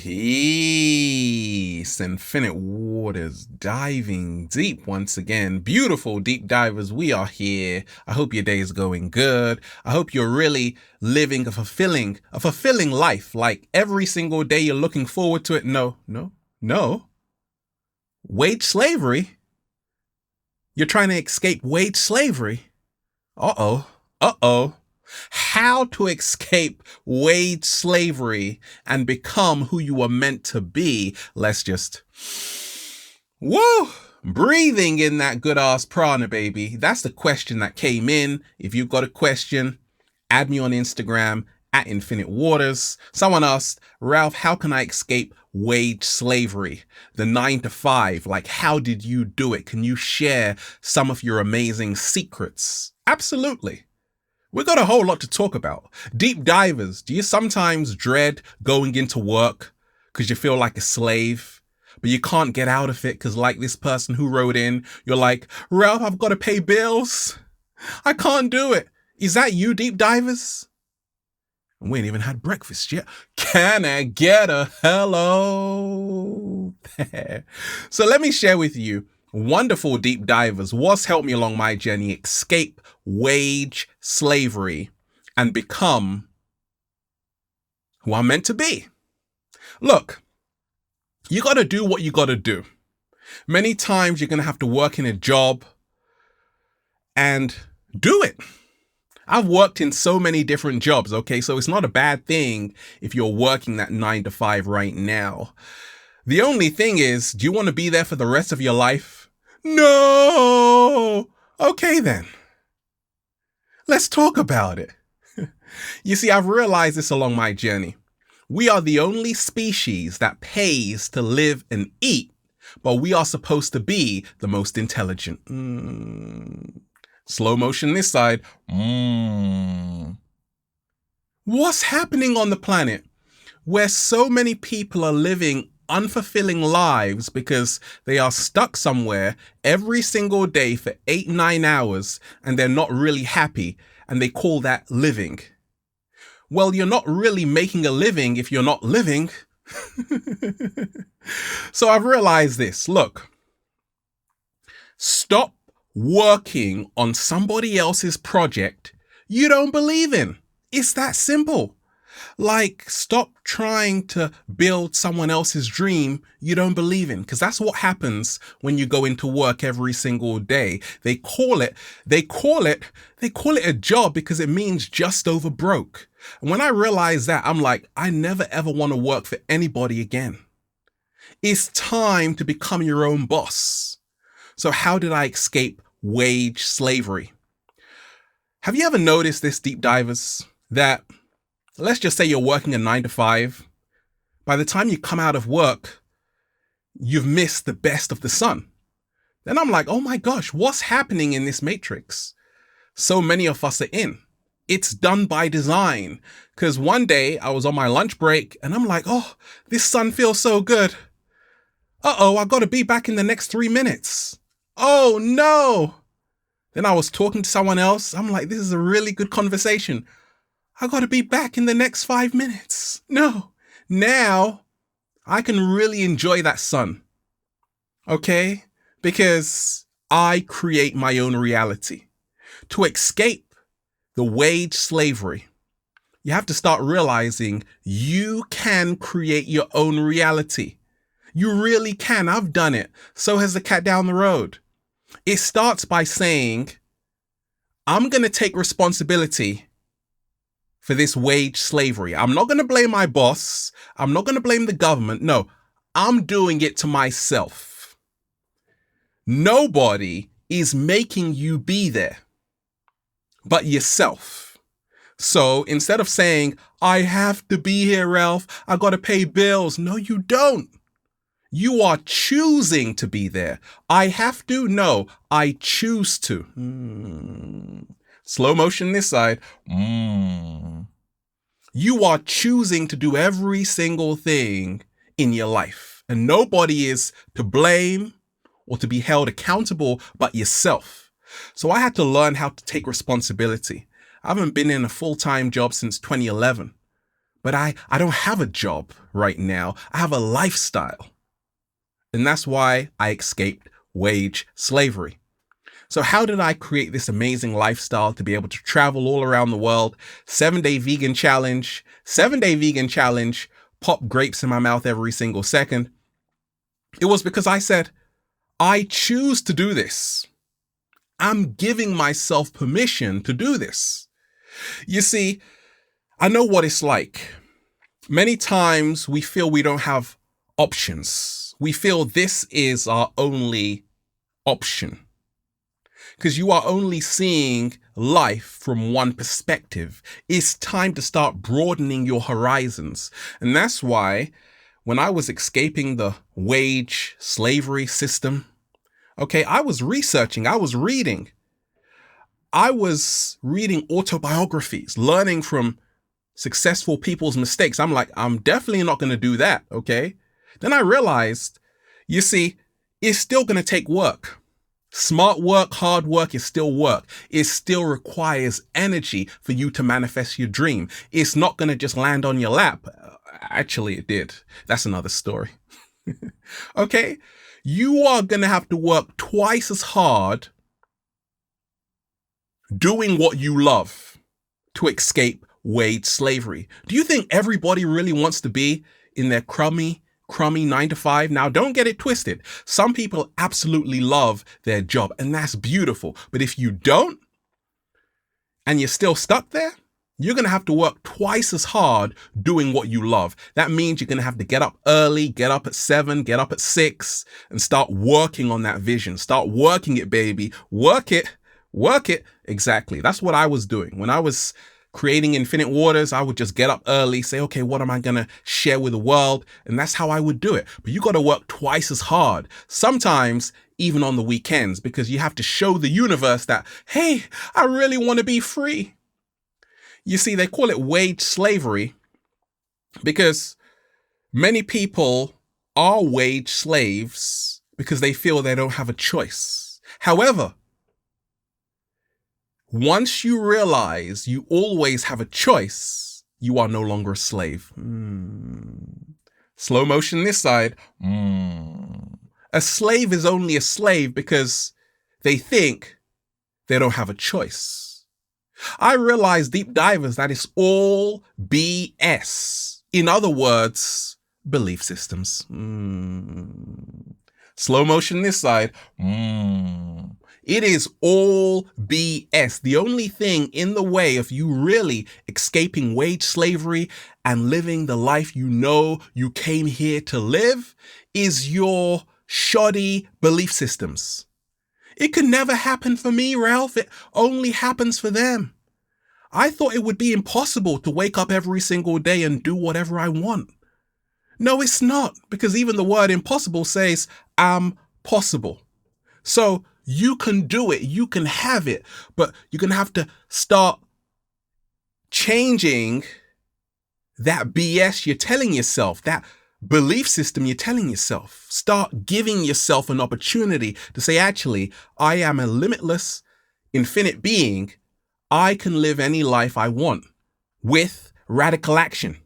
Peace, Infinite Waters, diving deep once again. Beautiful deep divers, we are here. I hope your day is going good. I hope you're really living a fulfilling life. Like every single day you're looking forward to it. No. Wage slavery? You're trying to escape wage slavery? Uh-oh. How to escape wage slavery and become who you were meant to be. Let's just, breathing in that good ass prana, baby. That's the question that came in. If you've got a question, add me on Instagram at Infinite Waters. Someone asked, Ralph, how can I escape wage slavery? The 9 to 5, like how did you do it? Can you share some of your amazing secrets? Absolutely. We've got a whole lot to talk about. Deep divers, do you sometimes dread going into work because you feel like a slave, but you can't get out of it because like this person who wrote in, you're like, Ralph, I've got to pay bills. I can't do it. Is that you, deep divers? We ain't even had breakfast yet. Can I get a hello? So let me share with you, wonderful deep divers, what's helped me along my journey escape wage slavery and become who I'm meant to be. Look, you got to do what you got to do. Many times you're going to have to work in a job and do it. I've worked in so many different jobs, okay? So it's not a bad thing if you're working that 9 to 5 right now. The only thing is, do you want to be there for the rest of your life? No! Okay then. Let's talk about it. You see, I've realized this along my journey. We are the only species that pays to live and eat, but we are supposed to be the most intelligent. Slow motion this side. What's happening on the planet where so many people are living unfulfilling lives because they are stuck somewhere every single day for 8-9 hours and they're not really happy and they call that living? Well, you're not really making a living if you're not living. So I've realized this. Look, stop working on somebody else's project you don't believe in. It's that simple. Like, stop trying to build someone else's dream you don't believe in, because that's what happens when you go into work every single day. They call it a job because it means just over broke. And when I realize that, I'm like, I never ever want to work for anybody again. It's time to become your own boss. So how did I escape wage slavery? Have you ever noticed this, deep divers, that let's just say you're working a 9 to 5. By the time you come out of work, you've missed the best of the sun. Then I'm like, oh my gosh, what's happening in this matrix? So many of us are in. It's done by design. Because one day I was on my lunch break and I'm like, oh, this sun feels so good. Uh-oh, I got to be back in the next 3 minutes. Oh no. Then I was talking to someone else. I'm like, this is a really good conversation. I got to be back in the next 5 minutes. No, now I can really enjoy that sun. Okay? Because I create my own reality. To escape the wage slavery, you have to start realizing you can create your own reality. You really can. I've done it. So has the cat down the road. It starts by saying, I'm going to take responsibility for this wage slavery. I'm not going to blame my boss. I'm not going to blame the government. No, I'm doing it to myself. Nobody is making you be there but yourself. So instead of saying, I have to be here, Ralph, I got to pay bills. No, you don't. You are choosing to be there. I have to? No, I choose to. Slow motion this side. You are choosing to do every single thing in your life. And nobody is to blame or to be held accountable but yourself. So I had to learn how to take responsibility. I haven't been in a full-time job since 2011. but I don't have a job right now. I have a lifestyle. And that's why I escaped wage slavery. So how did I create this amazing lifestyle to be able to travel all around the world? 7-day vegan challenge, 7-day vegan challenge, pop grapes in my mouth every single second. It was because I said, I choose to do this. I'm giving myself permission to do this. You see, I know what it's like. Many times we feel we don't have options. We feel this is our only option. Because you are only seeing life from one perspective. It's time to start broadening your horizons. And that's why when I was escaping the wage slavery system, I was researching, I was reading autobiographies, learning from successful people's mistakes. I'm like, I'm definitely not going to do that. Okay. Then I realized, you see, it's still going to take work. Smart work, hard work is still work. It still requires energy for you to manifest your dream. It's not going to just land on your lap. Actually, it did. That's another story. Okay. You are going to have to work twice as hard doing what you love to escape wage slavery. Do you think everybody really wants to be in their crummy 9-to-5? Now, don't get it twisted. Some people absolutely love their job, and that's beautiful. But if you don't, and you're still stuck there, you're going to have to work twice as hard doing what you love. That means you're going to have to get up early, get up at 7, get up at 6, and start working on that vision. Start working it, baby. Work it. Exactly. That's what I was doing. When I was creating Infinite Waters, I would just get up early, say, okay, what am I going to share with the world? And that's how I would do it. But you got to work twice as hard, sometimes even on the weekends, because you have to show the universe that, hey, I really want to be free. You see, they call it wage slavery because many people are wage slaves because they feel they don't have a choice. However, once you realize you always have a choice, you are no longer a slave. Slow motion this side. A slave is only a slave because they think they don't have a choice. I realize, deep divers, that it's all BS. In other words, belief systems. Slow motion this side. It is all BS. The only thing in the way of you really escaping wage slavery and living the life you know you came here to live is your shoddy belief systems. It could never happen for me, Ralph. It only happens for them. I thought it would be impossible to wake up every single day and do whatever I want. No, it's not, because even the word impossible says, I'm possible. So you can do it, you can have it, but you're going to have to start changing that BS you're telling yourself, that belief system you're telling yourself. Start giving yourself an opportunity to say, actually, I am a limitless, infinite being. I can live any life I want with radical action.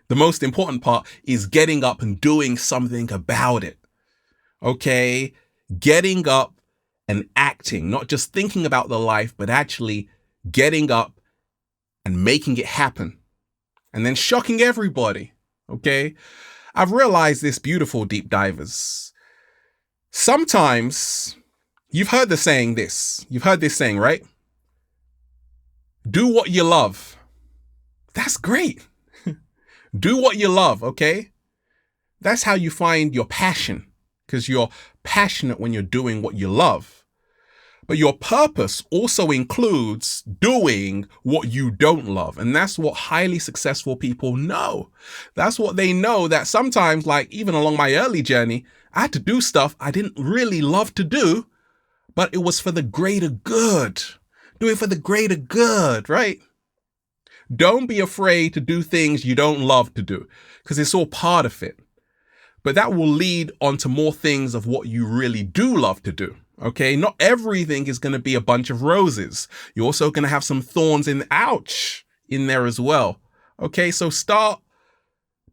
The most important part is getting up and doing something about it. Okay? Getting up and acting, not just thinking about the life, but actually getting up and making it happen. And then shocking everybody. Okay? I've realized this, beautiful deep divers. Sometimes you've heard this saying, right? Do what you love. That's great. Do what you love, okay? That's how you find your passion, because you're passionate when you're doing what you love. But your purpose also includes doing what you don't love. And that's what highly successful people know. That's what they know, that sometimes, like even along my early journey, I had to do stuff I didn't really love to do, but it was for the greater good. Do it for the greater good, right? Don't be afraid to do things you don't love to do, because it's all part of it. But that will lead on to more things of what you really do love to do. Okay, not everything is going to be a bunch of roses. You're also going to have some thorns in there as well. Okay, so start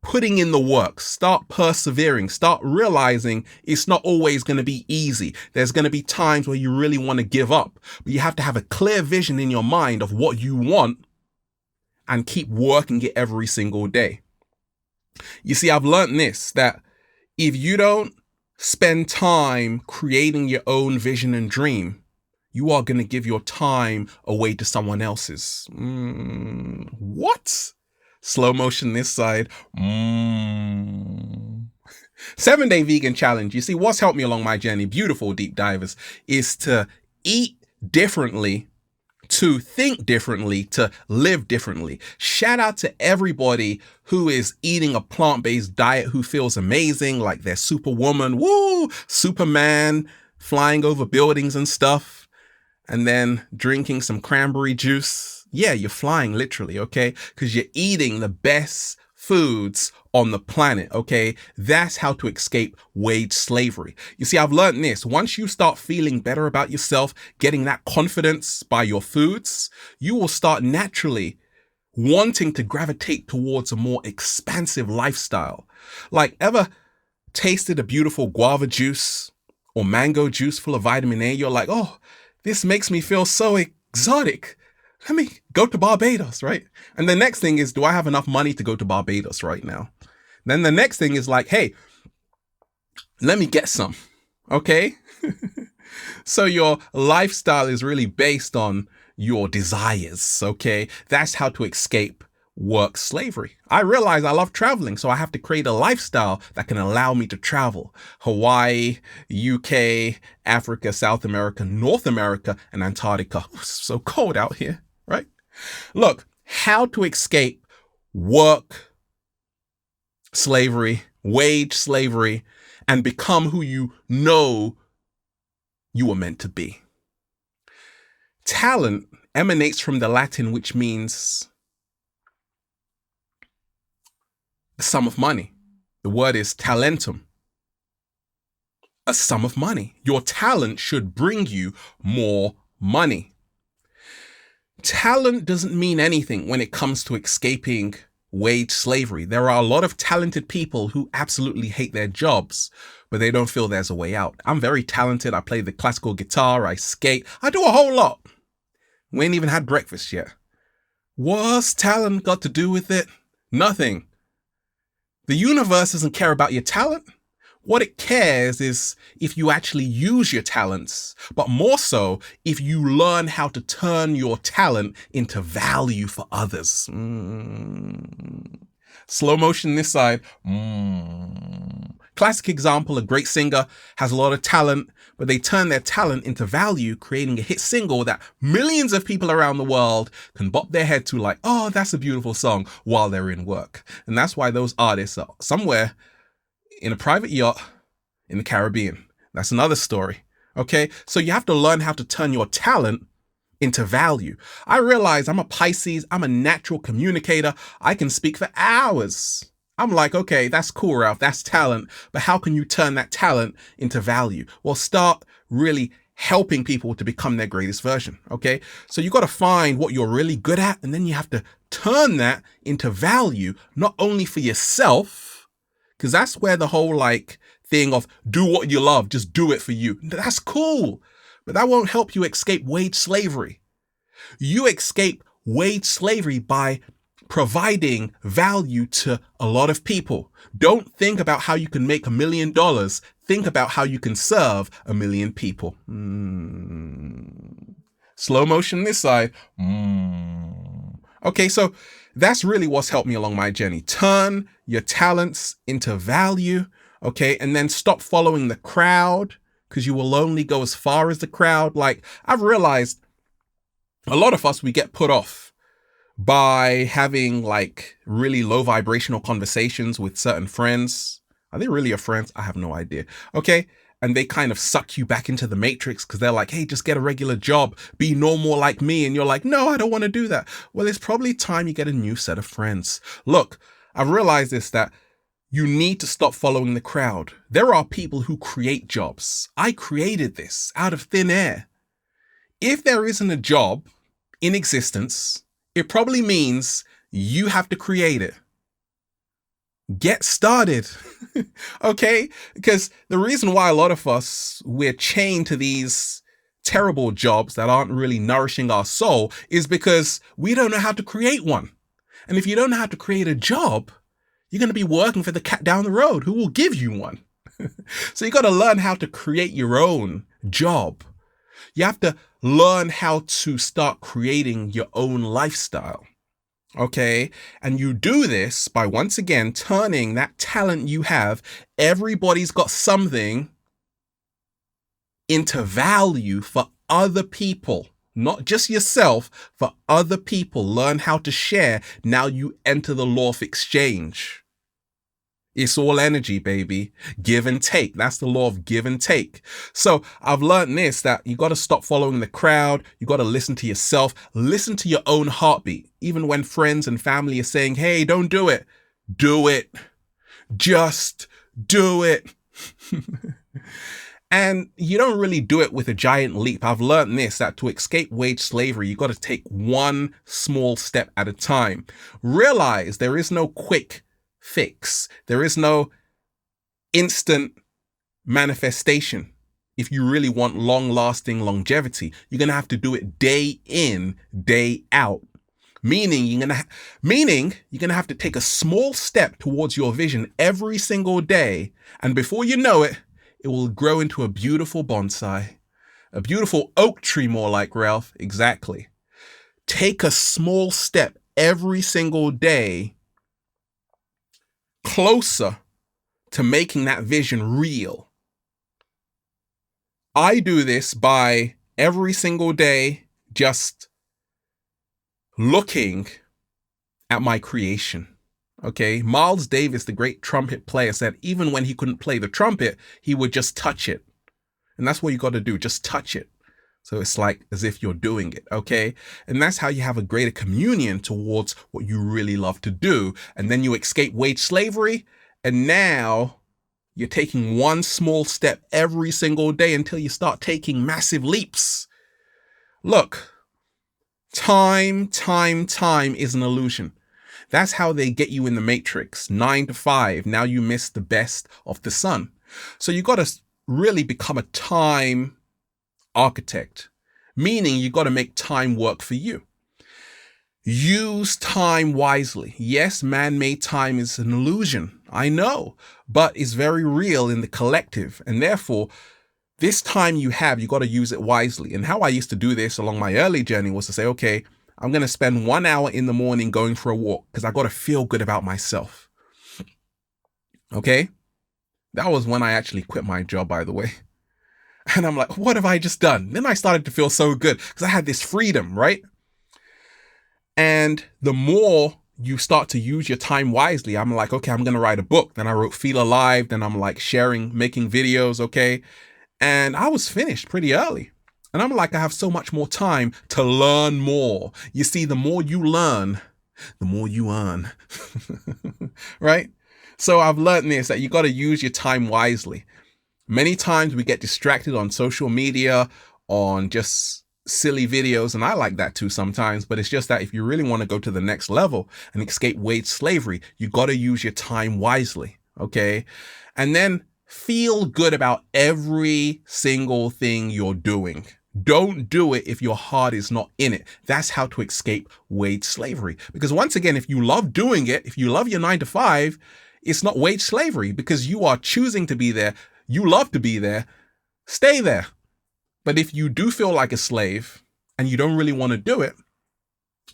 putting in the work, start persevering, start realizing it's not always going to be easy. There's going to be times where you really want to give up, but you have to have a clear vision in your mind of what you want and keep working it every single day. You see, I've learned this, that if you don't spend time creating your own vision and dream, you are going to give your time away to someone else's. What? Slow motion this side. 7-day vegan challenge. You see, what's helped me along my journey, beautiful deep divers, is to eat differently, to think differently, to live differently. Shout out to everybody who is eating a plant-based diet, who feels amazing, like they're Superwoman, woo, Superman, flying over buildings and stuff, and then drinking some cranberry juice. Yeah, you're flying literally, okay? Because you're eating the best foods on the planet, okay? That's how to escape wage slavery. You see, I've learned this. Once you start feeling better about yourself, getting that confidence by your foods, you will start naturally wanting to gravitate towards a more expansive lifestyle. Like, ever tasted a beautiful guava juice or mango juice full of vitamin A? You're like, oh, this makes me feel so exotic. Let me go to Barbados, right? And the next thing is, do I have enough money to go to Barbados right now? Then the next thing is like, hey, let me get some, okay? So your lifestyle is really based on your desires, okay? That's how to escape work slavery. I realize I love traveling, so I have to create a lifestyle that can allow me to travel. Hawaii, UK, Africa, South America, North America, and Antarctica. It's so cold out here, right? Look, how to escape work slavery, wage slavery, and become who you know you were meant to be. Talent emanates from the Latin, which means a sum of money. The word is talentum, a sum of money. Your talent should bring you more money. Talent doesn't mean anything when it comes to escaping wage slavery. There are a lot of talented people who absolutely hate their jobs, but they don't feel there's a way out. I'm very talented. I play the classical guitar. I skate. I do a whole lot. We ain't even had breakfast yet. What's talent got to do with it? Nothing. The universe doesn't care about your talent. What it cares is if you actually use your talents, but more so if you learn how to turn your talent into value for others. Slow motion this side. Classic example, a great singer has a lot of talent, but they turn their talent into value, creating a hit single that millions of people around the world can bop their head to like, oh, that's a beautiful song, while they're in work. And that's why those artists are somewhere in a private yacht in the Caribbean. That's another story. Okay, so you have to learn how to turn your talent into value. I realize I'm a Pisces. I'm a natural communicator. I can speak for hours. I'm like, okay, that's cool, Ralph. That's talent. But how can you turn that talent into value? Well, start really helping people to become their greatest version. Okay, so you got to find what you're really good at, and then you have to turn that into value, not only for yourself, because that's where the whole like thing of do what you love, just do it for you. That's cool, but that won't help you escape wage slavery. You escape wage slavery by providing value to a lot of people. Don't think about how you can make $1 million. Think about how you can serve 1 million people. Slow motion this side. Okay, so that's really what's helped me along my journey. Turn your talents into value, okay? And then stop following the crowd, because you will only go as far as the crowd. Like, I've realized a lot of us, we get put off by having like really low vibrational conversations with certain friends. Are they really your friends? I have no idea. Okay. And they kind of suck you back into the matrix because they're like, hey, just get a regular job, be normal like me. And you're like, no, I don't want to do that. Well, it's probably time you get a new set of friends. Look, I've realized this, that you need to stop following the crowd. There are people who create jobs. I created this out of thin air. If there isn't a job in existence, it probably means You have to create it. Get started. Okay? Because the reason why a lot of us, we're chained to these terrible jobs that aren't really nourishing our soul is because we don't know how to create one. And if you don't know how to create a job, you're going to be working for the cat down the road who will give you one. So you got to learn how to create your own job. You have to learn how to start creating your own lifestyle. Okay. And you do this by once again turning that talent you have, everybody's got something, into value for other people, not just yourself, for other people. Learn how to share. Now you enter the law of exchange. It's all energy, baby. Give and take. That's the law of give and take. So I've learned this, that you got to stop following the crowd. You got to listen to yourself. Listen to your own heartbeat. Even when friends and family are saying, hey, don't do it. Do it. Just do it. And you don't really do it with a giant leap. I've learned this, that to escape wage slavery, you got to take one small step at a time. Realize there is no quick fix. There is no instant manifestation. If you really want long-lasting longevity, you're going to have to do it day in, day out. Meaning you're going to have to take a small step towards your vision every single day. And before you know it, it will grow into a beautiful bonsai, a beautiful oak tree, more like, Ralph. Exactly. Take a small step every single day closer to making that vision real. I do this by every single day just looking at my creation. Okay, Miles Davis, the great trumpet player, said even when he couldn't play the trumpet, he would just touch it. And that's what you got to do, just touch it. So it's like as if you're doing it, okay? And that's how you have a greater communion towards what you really love to do. And then you escape wage slavery. And now you're taking one small step every single day until you start taking massive leaps. Look, time is an illusion. That's how they get you in the matrix. 9 to 5. Now you miss the best of the sun. So you got to really become a time architect, meaning you got to make time work for you. Use time wisely. Yes, man-made time is an illusion. I know, but it's very real in the collective. And therefore, this time you have, you got to use it wisely. And how I used to do this along my early journey was to say, okay, I'm going to spend 1 hour in the morning going for a walk because I got to feel good about myself. Okay. That was when I actually quit my job, by the way. And I'm like, what have I just done? Then I started to feel so good because I had this freedom, right? And the more you start to use your time wisely, I'm like, okay, I'm going to write a book. Then I wrote Feel Alive. Then I'm like making videos. Okay. And I was finished pretty early. And I'm like, I have so much more time to learn more. You see, the more you learn, the more you earn. Right? So I've learned this, that you got to use your time wisely. Many times we get distracted on social media, on just silly videos. And I like that too sometimes. But it's just that if you really want to go to the next level and escape wage slavery, you got to use your time wisely. Okay. And then feel good about every single thing you're doing. Don't do it if your heart is not in it. That's how to escape wage slavery. Because once again, if you love doing it, if you love your 9 to 5, it's not wage slavery because you are choosing to be there. You love to be there. Stay there. But if you do feel like a slave and you don't really want to do it,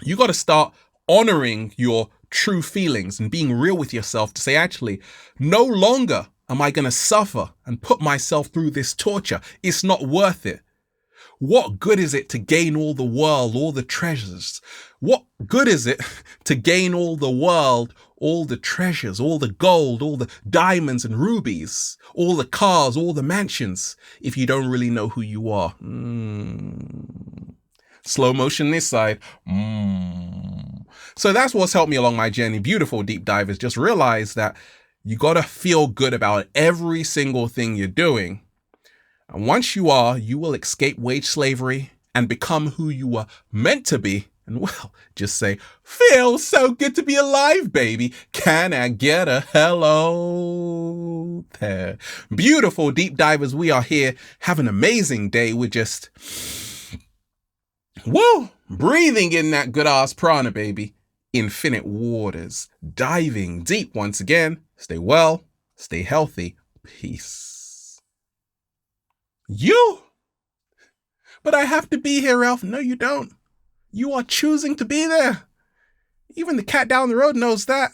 you got to start honoring your true feelings and being real with yourself to say, actually, no longer am I going to suffer and put myself through this torture. It's not worth it. What good is it to gain all the world, all the treasures? What good is it to gain all the world, all the treasures, all the gold, all the diamonds and rubies, all the cars, all the mansions, if you don't really know who you are? Slow motion this side. So that's what's helped me along my journey. Beautiful deep divers. Just realize that you got to feel good about every single thing you're doing. And once you are, you will escape wage slavery and become who you were meant to be And well, just say, feels so good to be alive, baby. Can I get a hello there? Beautiful deep divers, we are here. Have an amazing day. We're just, woo, breathing in that good ass prana, baby. Infinite waters, diving deep once again. Stay well, stay healthy. Peace. You? But I have to be here, Ralph. No, you don't. You are choosing to be there. Even the cat down the road knows that.